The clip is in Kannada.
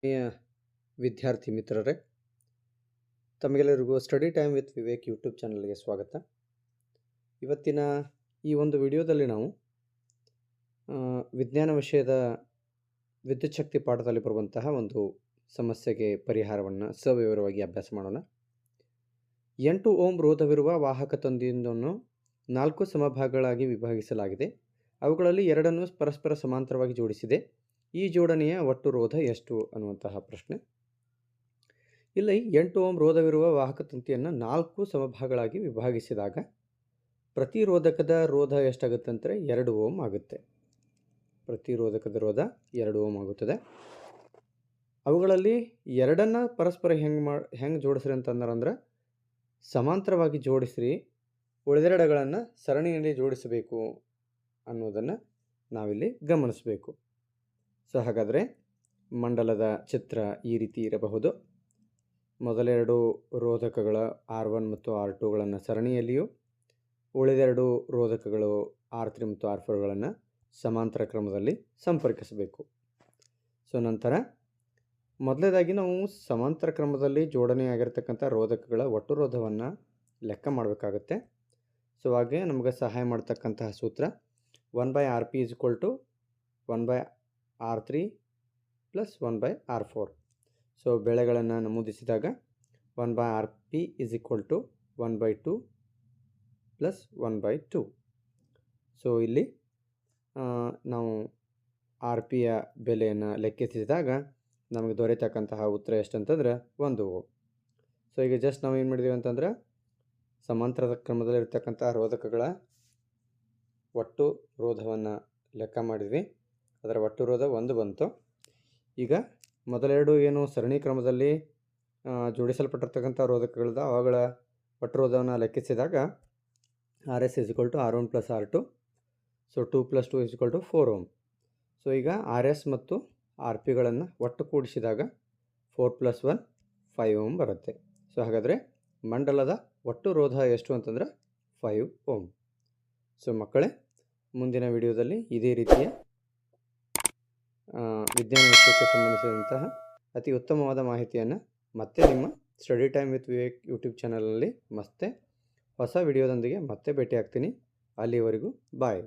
ಆತ್ಮೀಯ ವಿದ್ಯಾರ್ಥಿ ಮಿತ್ರರೇ, ತಮಗೆಲ್ಲರಿಗೂ study time with Vivek YouTube ಚಾನಲ್ಗೆ ಸ್ವಾಗತ. ಇವತ್ತಿನ ಈ ಒಂದು ವಿಡಿಯೋದಲ್ಲಿ ನಾವು ವಿಜ್ಞಾನ ವಿಷಯದ ವಿದ್ಯುತ್ ಶಕ್ತಿ ಪಾಠದಲ್ಲಿ ಬರುವಂತಹ ಒಂದು ಸಮಸ್ಯೆಗೆ ಪರಿಹಾರವನ್ನು ಸವಿವರವಾಗಿ ಅಭ್ಯಾಸ ಮಾಡೋಣ. 8 ಓಂ ರೋಧವಿರುವ ವಾಹಕ ತಂತಿಯೊಂದನ್ನು 4 ಸಮಭಾಗಗಳಾಗಿ ವಿಭಾಗಿಸಲಾಗಿದೆ. ಅವುಗಳಲ್ಲಿ 2 ಪರಸ್ಪರ ಸಮಾಂತರವಾಗಿ ಜೋಡಿಸಿದೆ. ಈ ಜೋಡಣೆಯ ಒಟ್ಟು ರೋಧ ಎಷ್ಟು ಅನ್ನುವಂತಹ ಪ್ರಶ್ನೆ. ಇಲ್ಲಿ 8 ಓಂ ರೋಧವಿರುವ ವಾಹಕ ತಂತಿಯನ್ನು 4 ಸಮಭಾಗಗಳಾಗಿ ವಿಭಾಗಿಸಿದಾಗ ಪ್ರತಿರೋಧಕದ ರೋಧ ಎಷ್ಟಾಗುತ್ತೆ ಅಂದರೆ 2 ಓಂ ಆಗುತ್ತೆ. ಪ್ರತಿರೋಧಕದ ರೋಧ 2 ಓಂ ಆಗುತ್ತದೆ. ಅವುಗಳಲ್ಲಿ 2 ಪರಸ್ಪರ ಹೆಂಗೆ ಜೋಡಿಸ್ರಿ ಅಂತಂದ್ರೆ ಸಮಾಂತರವಾಗಿ ಜೋಡಿಸ್ರಿ, ಉಳಿದೆರಡುಗಳನ್ನು ಸರಣಿಯಲ್ಲಿ ಜೋಡಿಸಬೇಕು ಅನ್ನೋದನ್ನು ನಾವಿಲ್ಲಿ ಗಮನಿಸಬೇಕು. ಸೊ ಹಾಗಾದರೆ ಮಂಡಲದ ಚಿತ್ರ ಈ ರೀತಿ ಇರಬಹುದು. ಮೊದಲೆರಡು ರೋಧಕಗಳ R1 ಮತ್ತು R2ಗಳನ್ನು ಸರಣಿಯಲ್ಲಿಯೂ, ಉಳಿದೆರಡು ರೋಧಕಗಳು R3 ಮತ್ತು R4ಗಳನ್ನು ಸಮಾಂತರ ಕ್ರಮದಲ್ಲಿ ಸಂಪರ್ಕಿಸಬೇಕು. ಸೊ ನಂತರ ಮೊದಲನೇದಾಗಿ ನಾವು ಸಮಾಂತರ ಕ್ರಮದಲ್ಲಿ ಜೋಡಣೆಯಾಗಿರ್ತಕ್ಕಂಥ ರೋಧಕಗಳ ಒಟ್ಟು ರೋಧವನ್ನು ಲೆಕ್ಕ ಮಾಡಬೇಕಾಗುತ್ತೆ. ಸೊ ಹಾಗೆ ನಮಗೆ ಸಹಾಯ ಮಾಡ್ತಕ್ಕಂತಹ ಸೂತ್ರ 1/Rp = 1/R3 + 1/R4. ಸೊ ಬೆಳೆಗಳನ್ನು ನಮೂದಿಸಿದಾಗ 1/Rp = 1/2 + 1/2. ಸೊ ಇಲ್ಲಿ ನಾವು RPಯ ಬೆಲೆಯನ್ನು ಲೆಕ್ಕಿಸಿದಾಗ ನಮಗೆ ದೊರೆತಕ್ಕಂತಹ ಉತ್ತರ ಎಷ್ಟಂತಂದ್ರೆ 1 ಓಂ. ಸೊ ಈಗ ಜಸ್ಟ್ ನಾವು ಏನು ಮಾಡಿದ್ದೀವಿ ಅಂತಂದ್ರೆ ಸಮಾಂತರದ ಕ್ರಮದಲ್ಲಿರ್ತಕ್ಕಂಥ ರೋಧಕಗಳ ಒಟ್ಟು ರೋಧವನ್ನು ಲೆಕ್ಕ ಮಾಡಿದ್ವಿ. ಅದರ ಒಟ್ಟು ರೋಧ 1 ಬಂತು. ಈಗ ಮೊದಲೆರಡು ಏನು ಸರಣಿ ಕ್ರಮದಲ್ಲಿ ಜೋಡಿಸಲ್ಪಟ್ಟಿರ್ತಕ್ಕಂಥ ರೋಧಕಗಳದ ಅವುಗಳ ಒಟ್ಟು ರೋಧವನ್ನು ಲೆಕ್ಕಿಸಿದಾಗ RS = R1 + R2. ಸೊ 2 + 2 = 4 ಓಂ. ಸೊ ಈಗ RS ಮತ್ತು RPಗಳನ್ನು ಒಟ್ಟು ಕೂಡಿಸಿದಾಗ 4 + 1 5 ಓಂ ಬರುತ್ತೆ. ಸೊ ಹಾಗಾದರೆ ಮಂಡಲದ ಒಟ್ಟು ರೋಧ ಎಷ್ಟು ಅಂತಂದರೆ 5 ಓಂ. ಸೊ ಮಕ್ಕಳೇ, ಮುಂದಿನ ವಿಡಿಯೋದಲ್ಲಿ ಇದೇ ರೀತಿಯ ವಿಜ್ಞಾನ ವಿಷಯಕ್ಕೆ ಸಂಬಂಧಿಸಿದಂತಹ ಅತಿ ಉತ್ತಮವಾದ ಮಾಹಿತಿಯನ್ನು ಮತ್ತೆ ನಿಮ್ಮ study time with Vivek YouTube ಚಾನಲಲ್ಲಿ ಮತ್ತೆ ಹೊಸ ವಿಡಿಯೋದೊಂದಿಗೆ ಮತ್ತೆ ಭೇಟಿ ಆಗ್ತೀನಿ. ಅಲ್ಲಿವರೆಗೂ ಬಾಯ್.